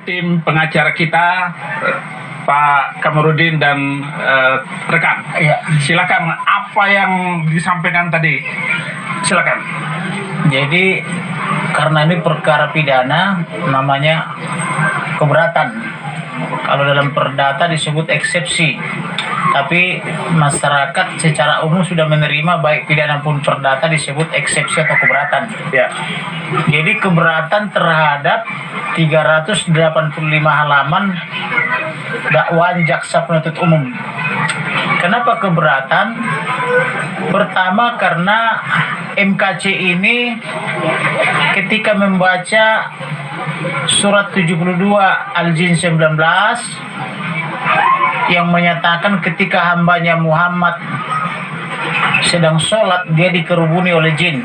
tim pengacara kita, Pak Kamarudin dan rekan. Ya. Silakan, apa yang disampaikan tadi? Silakan. Jadi karena ini perkara pidana, namanya keberatan. Kalau dalam perdata disebut eksepsi. Tapi masyarakat secara umum sudah menerima baik pidana pun perdata disebut eksepsi atau keberatan. Ya. Jadi keberatan terhadap 385 halaman dakwaan jaksa penuntut umum. Kenapa keberatan? Pertama karena MKC ini ketika membaca surat 72 Al-Jin 19 yang menyatakan ketika hambanya Muhammad sedang sholat dia dikerubuni oleh jin.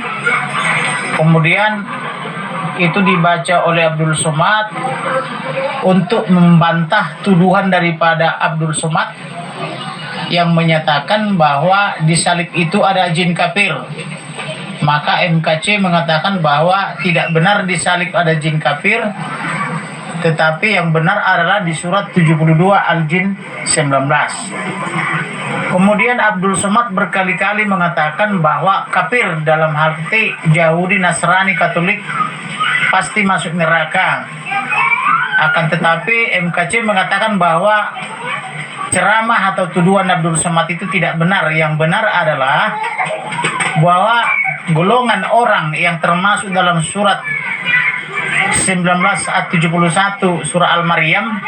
Kemudian itu dibaca oleh Abdul Somad untuk membantah tuduhan daripada Abdul Somad yang menyatakan bahwa di salib itu ada jin kafir. Maka MKC mengatakan bahwa tidak benar di salib ada jin kafir, tetapi yang benar adalah di surat 72 Al-Jin 19. Kemudian Abdul Somad berkali-kali mengatakan bahwa kafir dalam arti Yahudi, Nasrani, Katolik pasti masuk neraka. Akan tetapi MKC mengatakan bahwa ceramah atau tuduhan Abdul Somad itu tidak benar. Yang benar adalah bahwa golongan orang yang termasuk dalam surat 19 ayat 71 surah Al-Maryam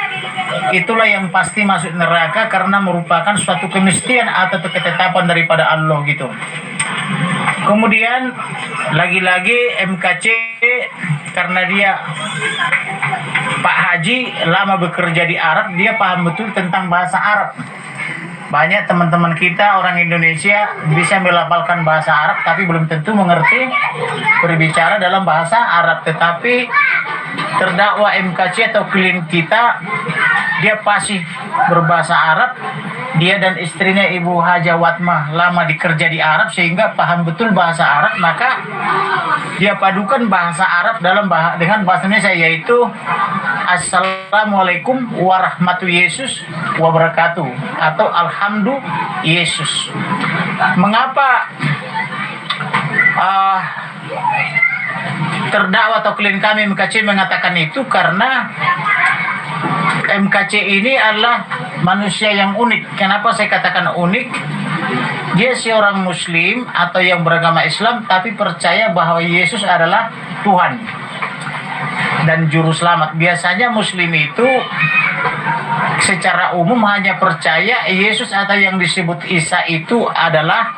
itulah yang pasti masuk neraka karena merupakan suatu kemestian atau ketetapan daripada Allah gitu. Kemudian lagi-lagi MKC karena dia Pak Haji lama bekerja di Arab, dia paham betul tentang bahasa Arab. Banyak teman-teman kita orang Indonesia bisa melafalkan bahasa Arab tapi belum tentu mengerti berbicara dalam bahasa Arab. Tetapi terdakwa MKC atau klien kita dia pasti berbahasa Arab. Dia dan istrinya Ibu Haja Watmah lama dikerja di Arab sehingga paham betul bahasa Arab. Maka dia padukan bahasa Arab dengan bahasa Indonesia, yaitu Assalamualaikum warahmatullahi wabarakatuh atau Alhamdulillah Yesus. Mengapa terdakwa atau klien kami MKC mengatakan itu? Karena MKC ini adalah manusia yang unik. Kenapa saya katakan unik? Dia seorang muslim atau yang beragama Islam tapi percaya bahwa Yesus adalah Tuhan dan juru selamat. Biasanya muslim itu secara umum hanya percaya Yesus atau yang disebut Isa itu adalah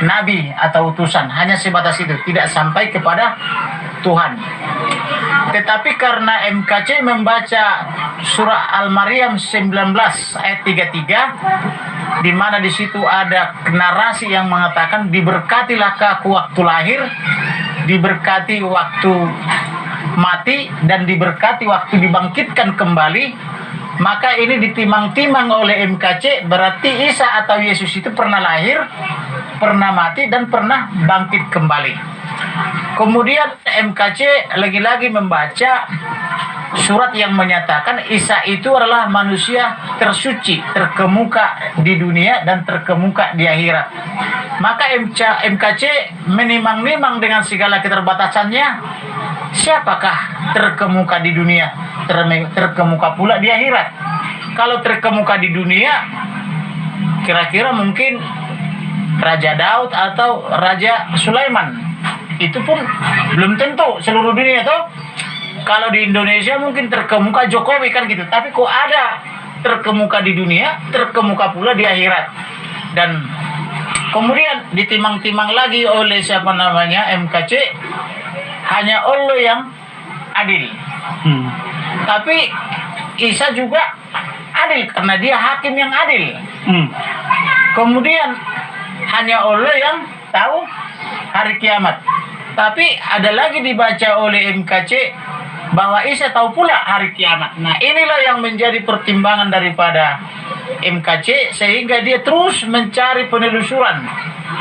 nabi atau utusan, hanya sebatas itu, tidak sampai kepada Tuhan. Tetapi karena MKC membaca surah Al-Maryam 19 ayat 33 di mana di situ ada narasi yang mengatakan diberkatilah aku waktu lahir, diberkati waktu mati, dan diberkati waktu dibangkitkan kembali. Maka ini ditimang-timang oleh MKC, berarti Isa atau Yesus itu pernah lahir, pernah mati, dan pernah bangkit kembali. Kemudian MKC lagi-lagi membaca surat yang menyatakan Isa itu adalah manusia tersuci, terkemuka di dunia dan terkemuka di akhirat. Maka MKC menimang-nimang dengan segala keterbatasannya, siapakah terkemuka di dunia, terkemuka pula di akhirat? Kalau terkemuka di dunia, kira-kira mungkin Raja Daud atau Raja Sulaiman. Itu pun belum tentu seluruh dunia tuh. Kalau di Indonesia mungkin terkemuka Jokowi kan gitu. Tapi kok ada terkemuka di dunia, terkemuka pula di akhirat. Dan kemudian ditimang-timang lagi oleh siapa namanya MKC, hanya Allah yang adil. Tapi Isa juga adil karena dia hakim yang adil. Kemudian hanya Allah yang tahu hari kiamat. Tapi ada lagi dibaca oleh MKC bahwa Isa tahu pula hari kiamat. Nah, inilah yang menjadi pertimbangan daripada MKC sehingga dia terus mencari penelusuran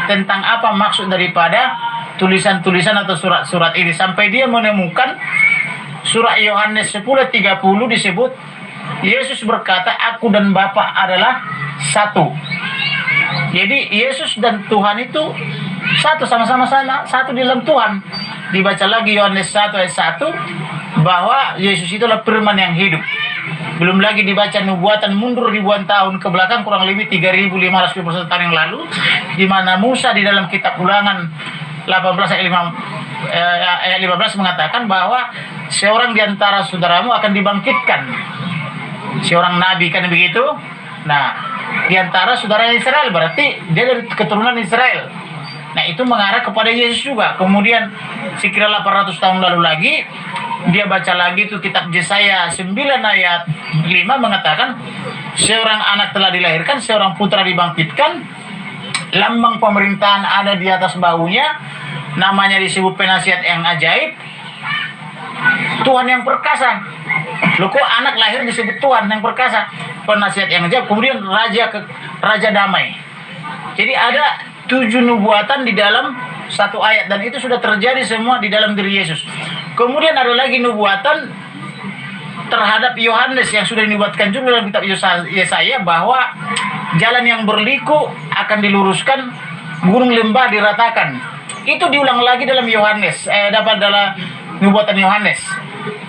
tentang apa maksud daripada tulisan-tulisan atau surat-surat ini sampai dia menemukan surah Yohanes 10:30 disebut Yesus berkata, aku dan Bapa adalah satu. Jadi Yesus dan Tuhan itu satu, sama-sama satu di dalam Tuhan. Dibaca lagi Yohanes 1 ayat 1 bahwa Yesus itu adalah firman yang hidup. Belum lagi dibaca nubuatan mundur ribuan tahun ke belakang, kurang lebih 3.521 tahun yang lalu, di mana Musa di dalam kitab Ulangan 18 ayat 15 mengatakan bahwa seorang di antara saudaramu akan dibangkitkan, seorang nabi, kan begitu. Nah, di antara saudara Israel, berarti dia dari keturunan Israel. Nah, itu mengarah kepada Yesus juga. Kemudian sekira 800 tahun lalu lagi dia baca lagi itu kitab Yesaya 9 ayat 5 mengatakan, seorang anak telah dilahirkan, seorang putra dibangkitkan, lambang pemerintahan ada di atas bahunya, namanya disebut penasihat yang ajaib, Tuhan yang perkasa. Loh, kok anak lahir disebut Tuhan yang perkasa, penasihat yang ajaib, kemudian raja damai. Jadi ada 7 nubuatan di dalam satu ayat, dan itu sudah terjadi semua di dalam diri Yesus. Kemudian ada lagi nubuatan terhadap Yohanes yang sudah dinubuatkan juga dalam kitab Yesaya bahwa jalan yang berliku akan diluruskan, gunung lembah diratakan. Itu diulang lagi dalam Yohanes, dapat dalam nubuatan Yohanes.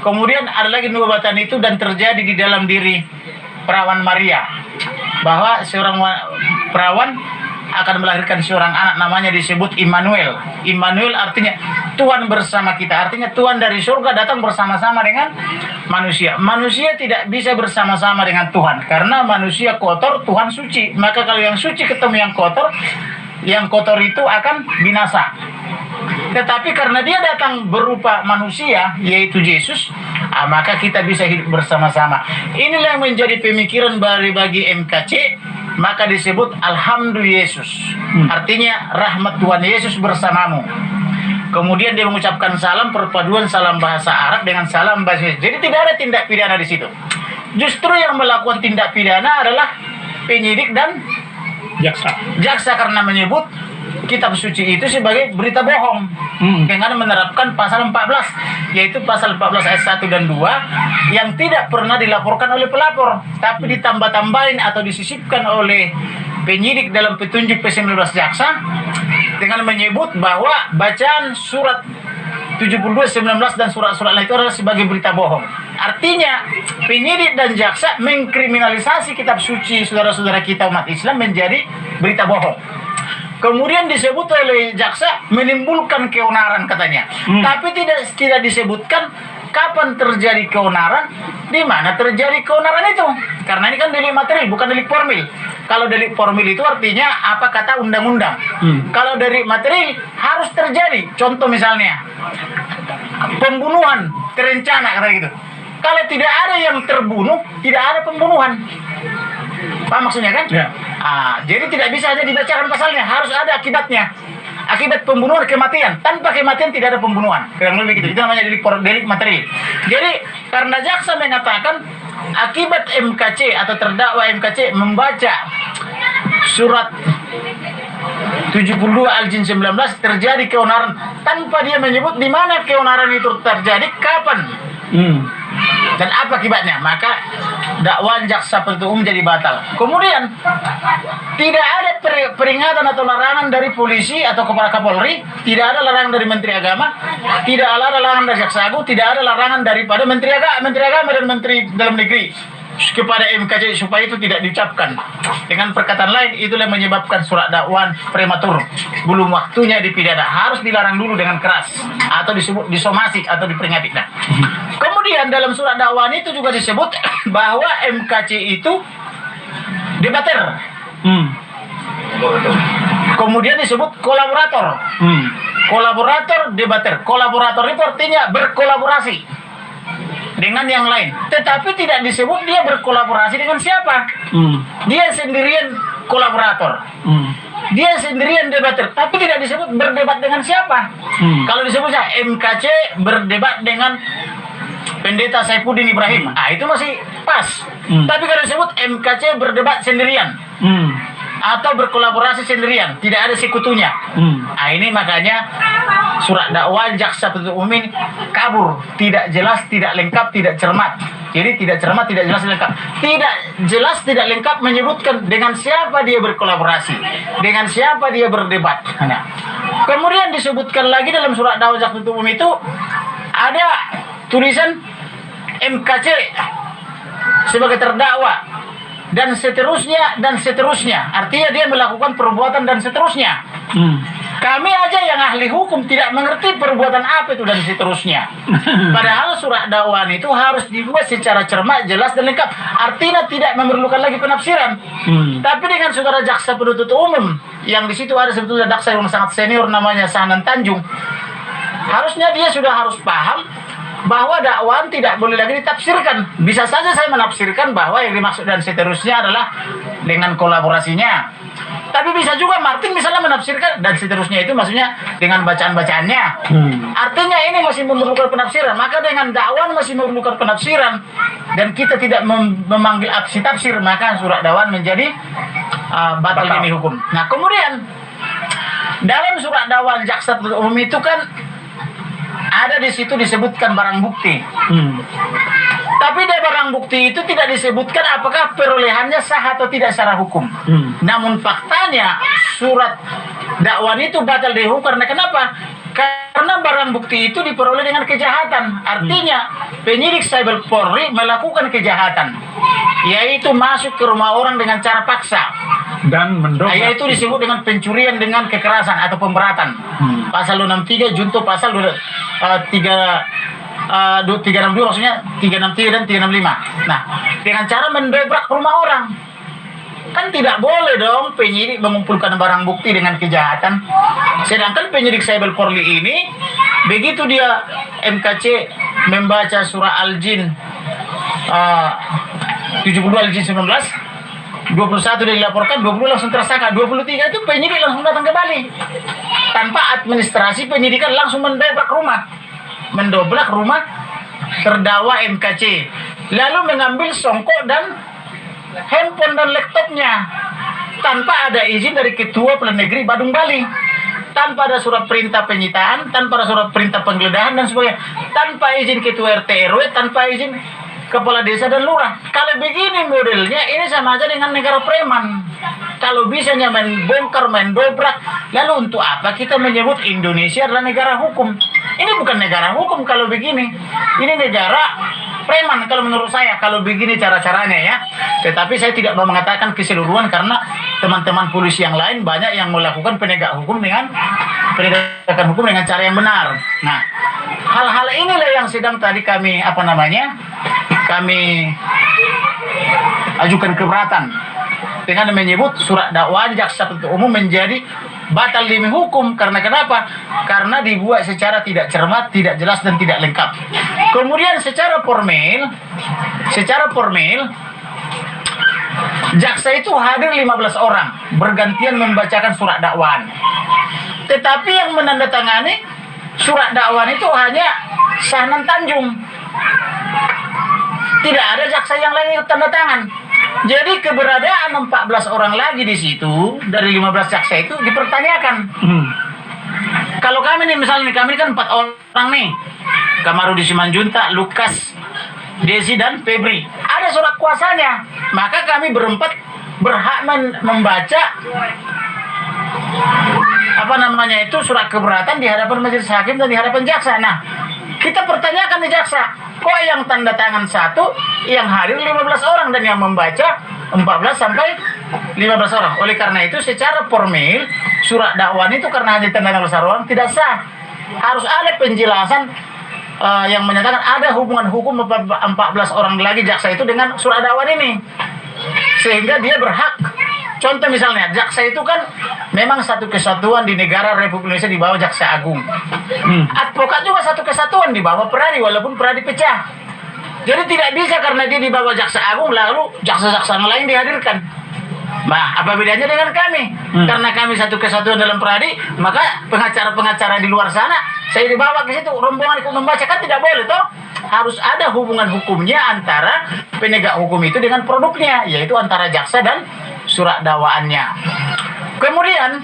Kemudian ada lagi nubuatan itu dan terjadi di dalam diri perawan Maria, bahwa seorang perawan akan melahirkan seorang anak, namanya disebut Immanuel. Immanuel artinya Tuhan bersama kita, artinya Tuhan dari surga datang bersama-sama dengan manusia. Manusia tidak bisa bersama-sama dengan Tuhan karena manusia kotor, Tuhan suci. Maka kalau yang suci ketemu yang kotor itu akan binasa. Tetapi karena dia datang berupa manusia, yaitu Yesus, maka kita bisa hidup bersama-sama. Inilah yang menjadi pemikiran bagi MKC, maka disebut Alhamdulillah Yesus. Artinya rahmat Tuhan Yesus bersamamu. Kemudian dia mengucapkan salam, perpaduan salam bahasa Arab dengan salam bahasa Yesus. Jadi tidak ada tindak pidana di situ. Justru yang melakukan tindak pidana adalah penyidik dan jaksa karena menyebut kitab suci itu sebagai berita bohong dengan menerapkan pasal 14, yaitu pasal 14 ayat 1 dan 2 yang tidak pernah dilaporkan oleh pelapor, tapi ditambah-tambahin atau disisipkan oleh penyidik dalam petunjuk P19 jaksa dengan menyebut bahwa bacaan surat 72, 19 dan surat-surat lain itu adalah sebagai berita bohong. Artinya penyidik dan jaksa mengkriminalisasi kitab suci saudara-saudara kita umat Islam menjadi berita bohong. Kemudian disebut oleh jaksa menimbulkan keonaran katanya. Tapi tidak disebutkan kapan terjadi keonaran, di mana terjadi keonaran itu. Karena ini kan delik material, bukan delik formil. Kalau delik formil itu artinya apa kata undang-undang. Kalau delik material harus terjadi. Contoh misalnya pembunuhan terencana, kata gitu. Kalau tidak ada yang terbunuh, tidak ada pembunuhan. Paham maksudnya kan? Ya. Jadi tidak bisa hanya dibacakan pasalnya, harus ada akibatnya. Akibat pembunuhan, kematian. Tanpa kematian tidak ada pembunuhan. Kurang lebih gitu. Itu namanya delik material. Jadi karena jaksa mengatakan akibat MKC atau terdakwa MKC membaca surat 72 Al-Jin 19 terjadi keonaran tanpa dia menyebut di mana keonaran itu terjadi, kapan dan apa akibatnya, maka dakwaan jaksa penuntut umum jadi batal. Kemudian tidak ada peringatan atau larangan dari polisi atau kepala Kapolri, tidak ada larangan dari Menteri Agama, tidak ada larangan dari Jaksa Agung, tidak ada larangan daripada Menteri Agama dan Menteri Dalam Negeri kepada MKC supaya itu tidak diucapkan. Dengan perkataan lain, itulah yang menyebabkan surat dakwaan prematur, belum waktunya dipidana, harus dilarang dulu dengan keras atau disebut disomasi atau diperingati. Nah, kemudian dalam surat dakwaan itu juga disebut bahwa MKC itu debater. Kemudian disebut kolaborator. Kolaborator, debater. Kolaborator itu artinya berkolaborasi dengan yang lain, tetapi tidak disebut dia berkolaborasi dengan siapa. Dia sendirian kolaborator, dia sendirian debater, tapi tidak disebut berdebat dengan siapa. Kalau disebutnya MKC berdebat dengan Pendeta Saifuddin Ibrahim, itu masih pas. Tapi kalau disebut MKC berdebat sendirian, atau berkolaborasi sendirian, tidak ada sekutunya. Nah, ini makanya surat dakwaan jaksa penuntut umum ini kabur, tidak jelas, tidak lengkap, tidak cermat. Jadi tidak cermat, tidak jelas, tidak lengkap. Tidak jelas, tidak lengkap menyebutkan dengan siapa dia berkolaborasi, dengan siapa dia berdebat. Nah, kemudian disebutkan lagi dalam surat dakwaan jaksa penuntut umum itu ada tulisan MKC sebagai terdakwa dan seterusnya dan seterusnya. Artinya dia melakukan perbuatan dan seterusnya. Kami aja yang ahli hukum tidak mengerti perbuatan apa itu dan seterusnya. Padahal surat dakwaan itu harus dibuat secara cermat, jelas dan lengkap. Artinya tidak memerlukan lagi penafsiran. Tapi dengan saudara jaksa penuntut umum yang di situ ada sebetulnya jaksa yang sangat senior namanya Sahnan Tanjung, harusnya dia sudah harus paham bahwa dakwaan tidak boleh lagi ditafsirkan. Bisa saja saya menafsirkan bahwa yang dimaksud dan seterusnya adalah dengan kolaborasinya. Tapi bisa juga Martin misalnya menafsirkan dan seterusnya itu maksudnya dengan bacaan-bacaannya. Artinya ini masih memerlukan penafsiran. Maka dengan dakwaan masih memerlukan penafsiran dan kita tidak memanggil aksi tafsir, maka surat dakwaan menjadi batal demi hukum. Nah, kemudian dalam surat dakwaan jaksa penuntut umum itu kan ada di situ disebutkan barang bukti. Tapi dari barang bukti itu tidak disebutkan apakah perolehannya sah atau tidak secara hukum. Namun faktanya surat dakwaan itu batal dihukum karena kenapa? Karena barang bukti itu diperoleh dengan kejahatan. Artinya penyidik Cyber Polri melakukan kejahatan, yaitu masuk ke rumah orang dengan cara paksa dan mendobrak. Yaitu disebut dengan pencurian dengan kekerasan atau pemberatan. Pasal 263 junto pasal 362 maksudnya 363 dan 365. Nah, dengan cara mendobrak rumah orang. Kan tidak boleh dong penyidik mengumpulkan barang bukti dengan kejahatan. Sedangkan penyidik Cyber Polri ini begitu dia MKC membaca surah Al-Jin 72 Al-Jin 19 21 dia dilaporkan, 20 langsung tersangka, 23 itu penyidik langsung datang ke Bali. Tanpa administrasi penyidikan langsung mendobrak rumah terdakwa MKC. Lalu mengambil songkok dan handphone dan laptopnya tanpa ada izin dari Ketua Pengadilan Negeri Badung Bali, tanpa ada surat perintah penyitaan, tanpa ada surat perintah penggeledahan dan sebagainya, tanpa izin Ketua RT RW, tanpa izin Kepala Desa dan Lurah. Kalau begini modelnya, ini sama aja dengan negara preman. Kalau bisanya main bongkar, main dobrak, lalu untuk apa kita menyebut Indonesia adalah negara hukum? Ini bukan negara hukum kalau begini. Ini negara preman kalau menurut saya, kalau begini cara-caranya ya. Tetapi saya tidak mau mengatakan keseluruhan karena teman-teman polisi yang lain banyak yang melakukan penegakan hukum dengan cara yang benar. Nah, hal-hal inilah yang sedang tadi kami ajukan keberatan dengan menyebut surat dakwaan jaksa penuntut umum menjadi batal demi hukum. Karena kenapa? Karena dibuat secara tidak cermat, tidak jelas dan tidak lengkap. Kemudian secara formil jaksa itu hadir 15 orang bergantian membacakan surat dakwaan. Tetapi yang menandatangani surat dakwaan itu hanya Sahnan Tanjung. Tidak ada jaksa yang lain yang tanda tangan. Jadi keberadaan 14 orang lagi di situ dari 15 jaksa itu dipertanyakan. Kalau kami nih misalnya kami kan 4 orang nih. Kamarudi Simanjuntak, Lukas, Desi dan Febri. Ada surat kuasanya. Maka kami berempat berhak membaca surat keberatan di hadapan majelis hakim dan di hadapan jaksa. Nah, kita pertanyakan di jaksa, kok yang tanda tangan 1, yang hadir 15 orang dan yang membaca 14 sampai 15 orang. Oleh karena itu secara formil surat dakwaan itu karena hanya tanda tangan 15 orang tidak sah. Harus ada penjelasan yang menyatakan ada hubungan hukum 14 orang lagi jaksa itu dengan surat dakwaan ini. Sehingga dia berhak. Contoh misalnya, jaksa itu kan memang satu kesatuan di negara Republik Indonesia di bawah Jaksa Agung. Advokat juga satu kesatuan di bawah Peradi, walaupun Peradi pecah. Jadi tidak bisa karena dia di bawah Jaksa Agung, lalu jaksa-jaksa yang lain dihadirkan. Nah, apa bedanya dengan kami? Karena kami satu kesatuan dalam Peradi, maka pengacara-pengacara di luar sana, saya dibawa ke situ, rombongan ikut membaca, kan tidak boleh toh? Harus ada hubungan hukumnya antara penegak hukum itu dengan produknya, yaitu antara jaksa dan surat dakwaannya. Kemudian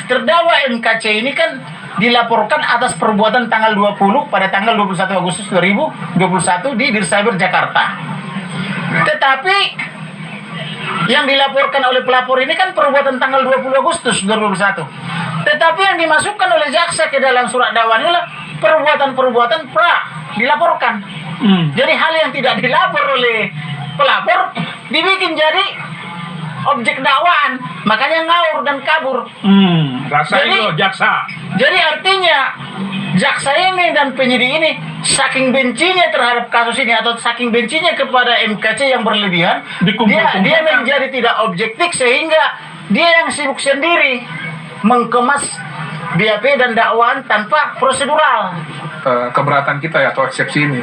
terdakwa MKC ini kan dilaporkan atas perbuatan tanggal 20 pada tanggal 21 Agustus 2021 di Dirsaber Jakarta. Tetapi yang dilaporkan oleh pelapor ini kan perbuatan tanggal 20 Agustus 2021. Tetapi yang dimasukkan oleh jaksa ke dalam surat dakwaan adalah perbuatan-perbuatan dilaporkan. Jadi hal yang tidak dilapor oleh pelapor dibikin jadi objek dakwaan, makanya ngaur dan kabur. Rasain lo jaksa. Jadi artinya jaksa ini dan penyidik ini saking bencinya terhadap kasus ini atau saking bencinya kepada MKC yang berlebihan, dia menjadi tidak objektif sehingga dia yang sibuk sendiri mengemas BAP dan dakwaan tanpa prosedural. Keberatan kita ya atau eksepsi ini.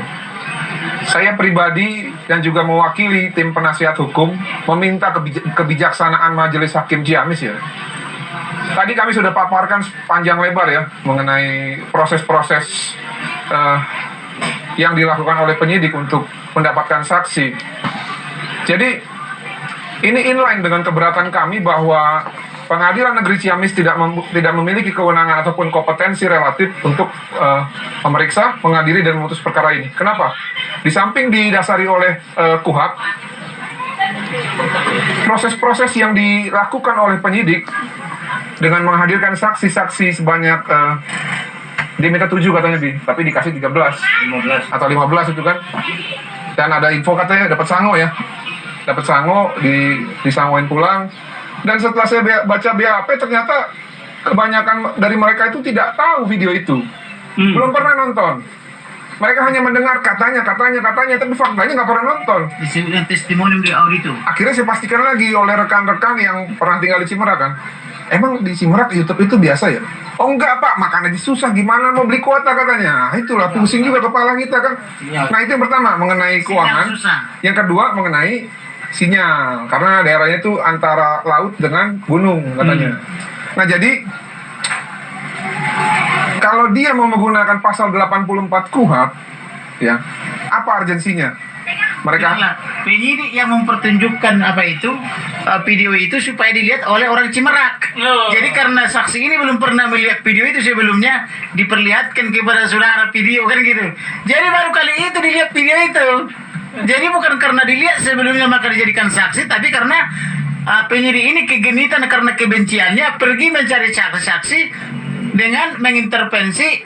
Saya pribadi dan juga mewakili tim penasihat hukum meminta kebijaksanaan Majelis Hakim Ciamis ya. Tadi kami sudah paparkan panjang lebar ya mengenai proses-proses yang dilakukan oleh penyidik untuk mendapatkan saksi. Jadi ini inline dengan keberatan kami bahwa Pengadilan Negeri Ciamis tidak memiliki kewenangan ataupun kompetensi relatif untuk memeriksa, mengadili, dan memutus perkara ini. Kenapa? Di samping didasari oleh KUHP, proses-proses yang dilakukan oleh penyidik dengan menghadirkan saksi-saksi sebanyak diminta 7 katanya, tapi dikasih 15 atau 15 itu kan. Dan ada info katanya dapat sango ya. Dapat sango, disangoin pulang. Dan setelah saya baca BAP, ternyata kebanyakan dari mereka itu tidak tahu video itu. Belum pernah nonton. Mereka hanya mendengar katanya, tapi faktanya nggak pernah nonton. Disebutkan testimonium di audio. Akhirnya saya pastikan lagi oleh rekan-rekan yang pernah tinggal di Cimerak kan. Emang di Cimerak YouTube itu biasa ya? Oh enggak Pak, makan aja susah, gimana mau beli kuota katanya. Itulah pusing juga kepala kita kan. Nah itu yang pertama mengenai keuangan. Yang kedua mengenai sinyal, karena daerahnya itu antara laut dengan gunung katanya. Nah jadi kalau dia mau menggunakan pasal 84 KUHP ya, apa urgensinya? Mereka penyidik yang mempertunjukkan video itu supaya dilihat oleh orang Cimerak. Jadi karena saksi ini belum pernah melihat video itu sebelumnya, diperlihatkan kepada saudara video kan gitu. Jadi baru kali itu dilihat video itu. Jadi bukan karena dilihat sebelumnya maka dijadikan saksi, tapi karena penyidik ini kegenitan karena kebenciannya pergi mencari saksi dengan mengintervensi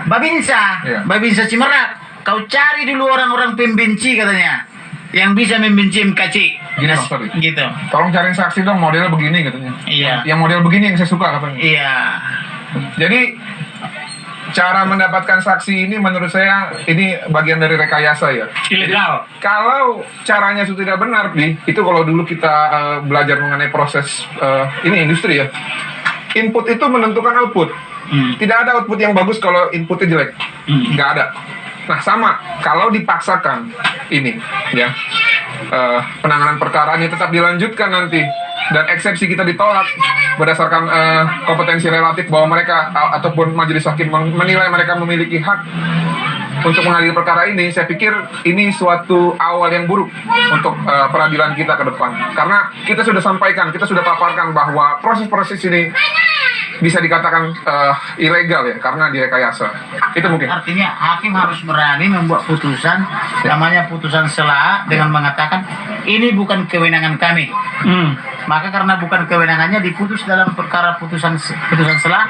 Babinsa, Babinsa Cimerak. Kau cari dulu orang-orang pembenci katanya, yang bisa membenci MKC. Gitu. Tolong cariin saksi dong modelnya begini katanya. Iya. Yang model begini yang saya suka katanya. Iya. Jadi cara mendapatkan saksi ini menurut saya ini bagian dari rekayasa ya. Ilegal. Kalau caranya itu tidak benar, itu kalau dulu kita belajar mengenai proses ini industri ya. Input itu menentukan output. Tidak ada output yang bagus kalau inputnya jelek. Nggak ada. Nah sama, kalau dipaksakan ini ya penanganan perkaranya tetap dilanjutkan nanti dan eksepsi kita ditolak berdasarkan kompetensi relatif bahwa mereka ataupun majelis hakim menilai mereka memiliki hak untuk mengadili perkara ini, saya pikir ini suatu awal yang buruk untuk peradilan kita ke depan. Karena kita sudah sampaikan, kita sudah paparkan bahwa proses-proses ini bisa dikatakan ilegal ya, karena direkayasa. Itu mungkin. Artinya hakim harus berani membuat putusan, namanya putusan sela, dengan mengatakan ini bukan kewenangan kami. Maka karena bukan kewenangannya diputus dalam perkara putusan sela,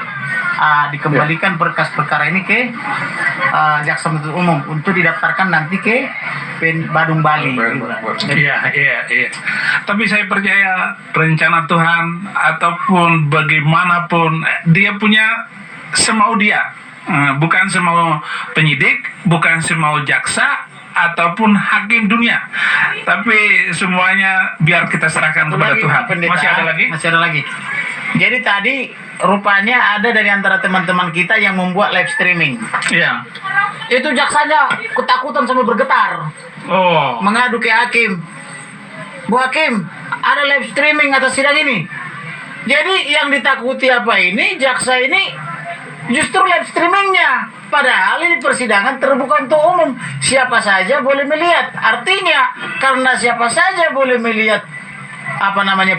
dikembalikan berkas perkara ini ke jaksa penuntut umum untuk didaftarkan nanti ke Badung Bali. Iya. Tapi saya percaya rencana Tuhan ataupun bagaimanapun dia punya semau dia, bukan semau penyidik, bukan semau jaksa ataupun hakim dunia, tapi semuanya biar kita serahkan kepada Tuhan. Masih ada lagi? Masih ada lagi. Jadi tadi rupanya ada dari antara teman-teman kita yang membuat live streaming. Iya. Itu jaksanya ketakutan sampai bergetar. Oh. Mengadu ke hakim. Bu Hakim, ada live streaming atas sidang ini. Jadi yang ditakuti apa ini? Jaksa ini justru live streamingnya. Padahal ini persidangan terbuka untuk umum, siapa saja boleh melihat. Artinya karena siapa saja boleh melihat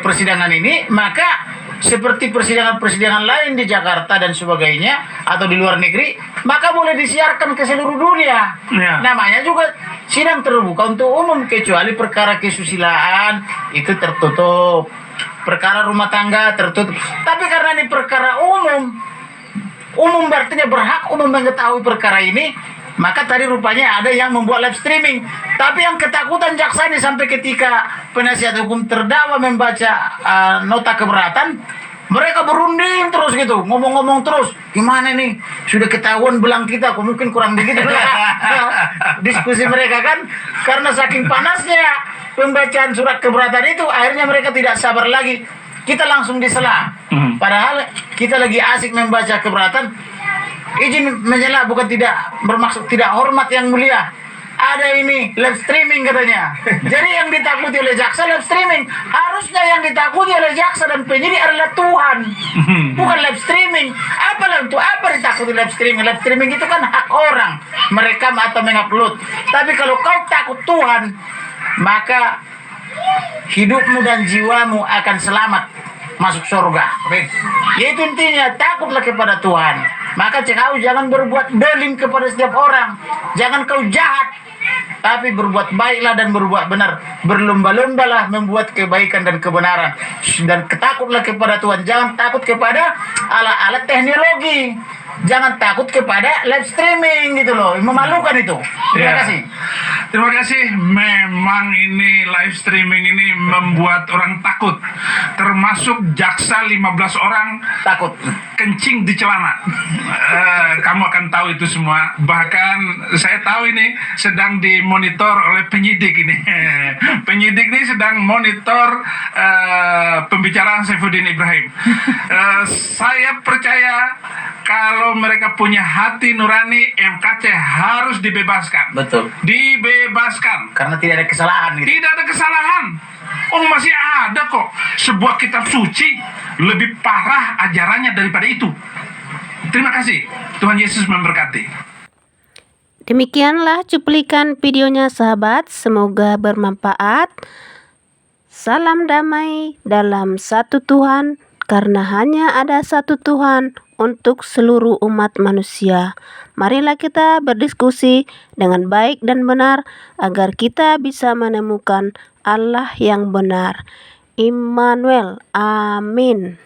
persidangan ini, maka seperti persidangan-persidangan lain di Jakarta dan sebagainya atau di luar negeri, maka boleh disiarkan ke seluruh dunia. Ya. Namanya juga sidang terbuka untuk umum, kecuali perkara kesusilaan itu tertutup, perkara rumah tangga tertutup. Tapi karena ini perkara umum berarti berhak umum mengetahui perkara ini, maka tadi rupanya ada yang membuat live streaming. Tapi yang ketakutan jaksa ini sampai ketika penasihat hukum terdakwa membaca nota keberatan, mereka berunding terus gitu, ngomong-ngomong terus. Gimana nih? Sudah ketahuan belang kita, mungkin kurang begitu. Diskusi mereka kan, karena saking panasnya pembacaan surat keberatan itu, akhirnya mereka tidak sabar lagi. Kita langsung disela. Padahal kita lagi asik membaca keberatan. Izin menyela, bukan tidak bermaksud tidak hormat yang mulia. Ada ini live streaming katanya. Jadi yang ditakuti oleh jaksa live streaming. Harusnya yang ditakuti oleh jaksa dan penyidik adalah Tuhan, bukan live streaming. Untuk apa ditakuti live streaming? Live streaming itu kan hak orang merekam atau mengupload. Tapi kalau kau takut Tuhan, maka hidupmu dan jiwamu akan selamat masuk surga. Yaitu intinya takutlah kepada Tuhan. Maka kau jangan berbuat dolim kepada setiap orang. Jangan kau jahat, tapi berbuat baiklah dan berbuat benar. Berlomba-lombalah membuat kebaikan dan kebenaran. Dan ketakutlah kepada Tuhan. Jangan takut kepada alat-alat teknologi. Jangan takut kepada live streaming gitu loh. Memalukan itu. Terima kasih. Terima kasih. Memang ini live streaming ini membuat orang takut. Termasuk jaksa 15 orang Takut. kencing di celana. Kamu akan tahu itu semua. Bahkan saya tahu ini sedang dimonitor oleh penyidik ini. Penyidik ini sedang monitor pembicaraan Saifuddin Ibrahim. Saya percaya kalau mereka punya hati nurani, MKC harus dibebaskan. Betul. Dibebaskan. Karena tidak ada kesalahan gitu. Tidak ada kesalahan. Oh, masih ada kok sebuah kitab suci lebih parah ajarannya daripada itu. Terima kasih. Tuhan Yesus memberkati. Demikianlah cuplikan videonya sahabat, semoga bermanfaat. Salam damai dalam satu Tuhan, karena hanya ada satu Tuhan untuk seluruh umat manusia. Marilah kita berdiskusi dengan baik dan benar agar kita bisa menemukan Allah yang benar. Immanuel, amin.